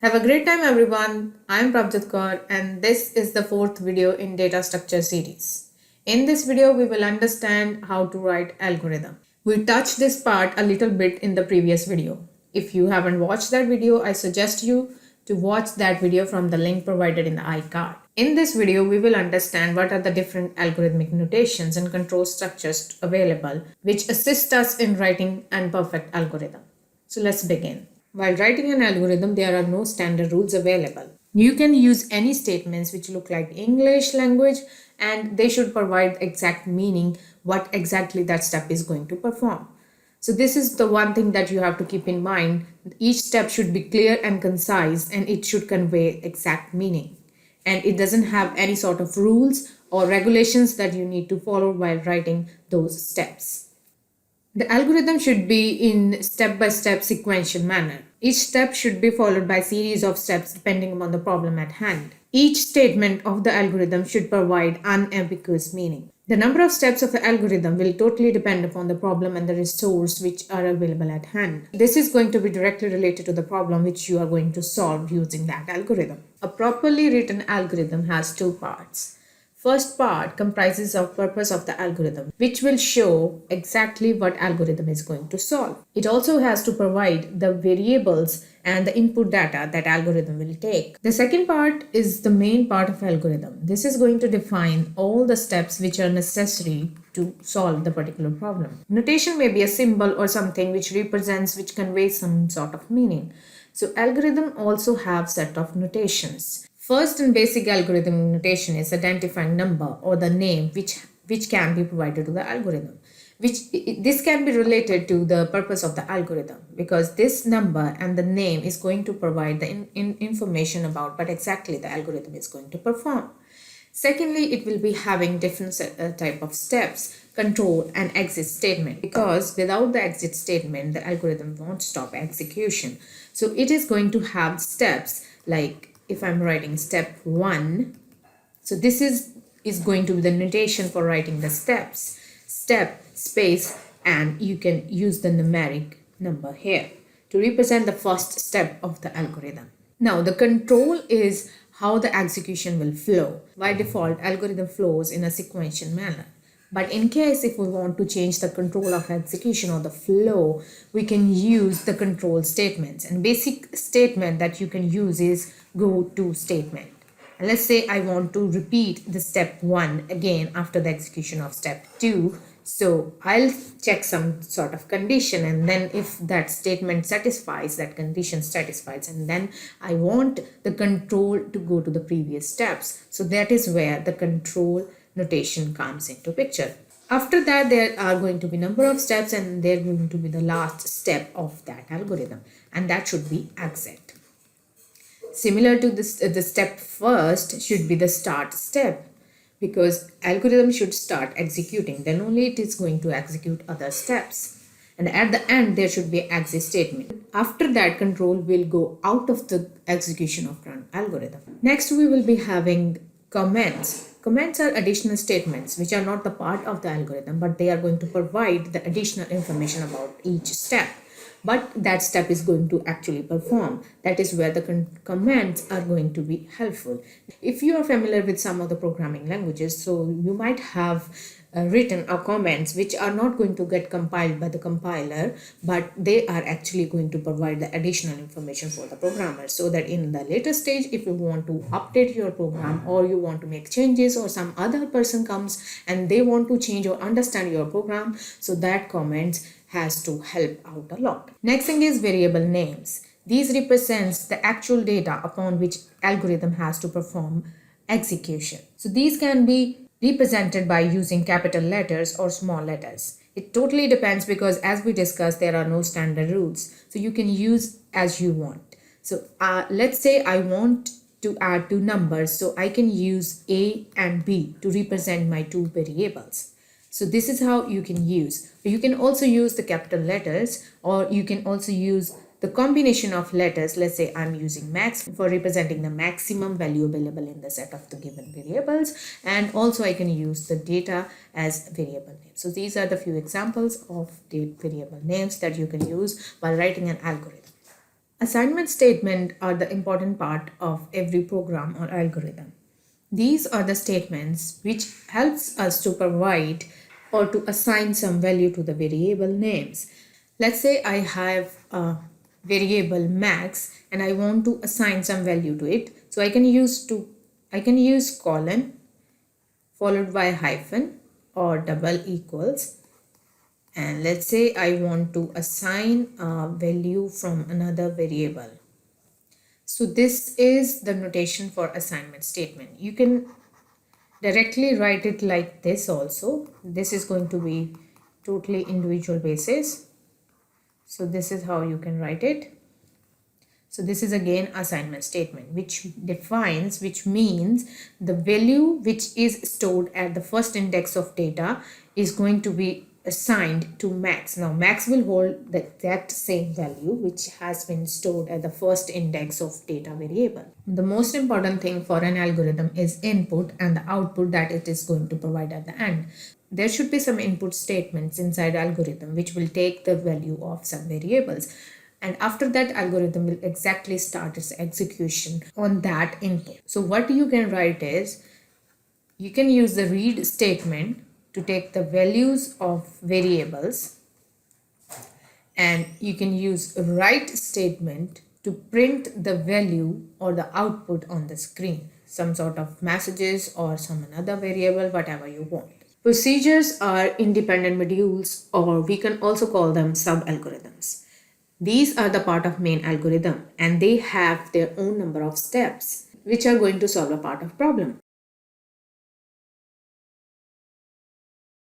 Have a great time everyone. I am Prabjit Kaur and this is the fourth video in data structure series. In this video we will understand how to write algorithm. We touched this part a little bit in the previous video. If you haven't watched that video, I suggest you to watch that video from the link provided in the iCard. In this video, we will understand what are the different algorithmic notations and control structures available which assist us in writing an perfect algorithm. So let's begin. While writing an algorithm, there are no standard rules available. You can use any statements which look like English language and they should provide exact meaning what exactly that step is going to perform. So this is the one thing that you have to keep in mind. Each step should be clear and concise and it should convey exact meaning. And it doesn't have any sort of rules or regulations that you need to follow while writing those steps. The algorithm should be in step-by-step sequential manner. Each step should be followed by a series of steps depending upon the problem at hand. Each statement of the algorithm should provide unambiguous meaning. The number of steps of the algorithm will totally depend upon the problem and the resource which are available at hand. This is going to be directly related to the problem which you are going to solve using that algorithm. A properly written algorithm has two parts. First part comprises of purpose of the algorithm, which will show exactly what algorithm is going to solve. It also has to provide the variables and the input data that algorithm will take. The second part is the main part of algorithm. This is going to define all the steps which are necessary to solve the particular problem. Notation may be a symbol or something which represents, which conveys some sort of meaning. So algorithm also have set of notations. First and basic algorithm notation is identifying number or the name which can be provided to the algorithm. This can be related to the purpose of the algorithm because this number and the name is going to provide the information about what exactly the algorithm is going to perform. Secondly, it will be having different type of steps, control and exit statement, because without the exit statement, the algorithm won't stop execution. So it is going to have steps like if I'm writing step 1, so this is going to be the notation for writing the steps, step, space, and you can use the numeric number here to represent the first step of the algorithm. Now the control is how the execution will flow. By default, algorithm flows in a sequential manner. But in case if we want to change the control of execution or the flow, we can use the control statements. And basic statement that you can use is go to statement. And let's say I want to repeat the step 1 again after the execution of step 2. So I'll check some sort of condition, and then if that statement satisfies, that condition satisfies, and then I want the control to go to the previous steps. So that is where the control notation comes into picture. After that, there are going to be number of steps and they're going to be the last step of that algorithm, and that should be exit. Similar to this, the step first should be the start step, because algorithm should start executing, then only it is going to execute other steps. And at the end, there should be exit statement. After that, control will go out of the execution of current algorithm. Next, we will be having comments. Comments are additional statements which are not the part of the algorithm, but they are going to provide the additional information about each step. But that step is going to actually perform. That is where the comments are going to be helpful. If you are familiar with some of the programming languages, so you might have written comments which are not going to get compiled by the compiler, but they are actually going to provide the additional information for the programmer, so that in the later stage, if you want to update your program or you want to make changes, or some other person comes and they want to change or understand your program, so that comment has to help out a lot. Next thing is variable names. These represents the actual data upon which algorithm has to perform execution. So these can be represented by using capital letters or small letters. It totally depends, because as we discussed, there are no standard rules. So you can use as you want. So let's say I want to add two numbers, so I can use A and B to represent my two variables. So this is how you can use. You can also use the capital letters, or you can also use the combination of letters. Let's say I'm using max for representing the maximum value available in the set of the given variables, and also I can use the data as variable name. So these are the few examples of the variable names that you can use while writing an algorithm. Assignment statements are the important part of every program or algorithm. These are the statements which helps us to provide or to assign some value to the variable names. Let's say I have a variable max and I want to assign some value to it. So I can use colon followed by hyphen or double equals, and let's say I want to assign a value from another variable. So this is the notation for assignment statement. You can directly write it like this also. This is going to be totally individual basis. So this is how you can write it. So this is again assignment statement which means the value which is stored at the first index of data is going to be assigned to max. Now max will hold the exact same value which has been stored at the first index of data variable. The most important thing for an algorithm is input and the output that it is going to provide at the end. There should be some input statements inside algorithm which will take the value of some variables, and after that algorithm will exactly start its execution on that input. So what you can write is, you can use the read statement to take the values of variables, and you can use write statement to print the value or the output on the screen, some sort of messages or some another variable, whatever you want. Procedures are independent modules, or we can also call them sub-algorithms. These are the part of main algorithm and they have their own number of steps which are going to solve a part of problem.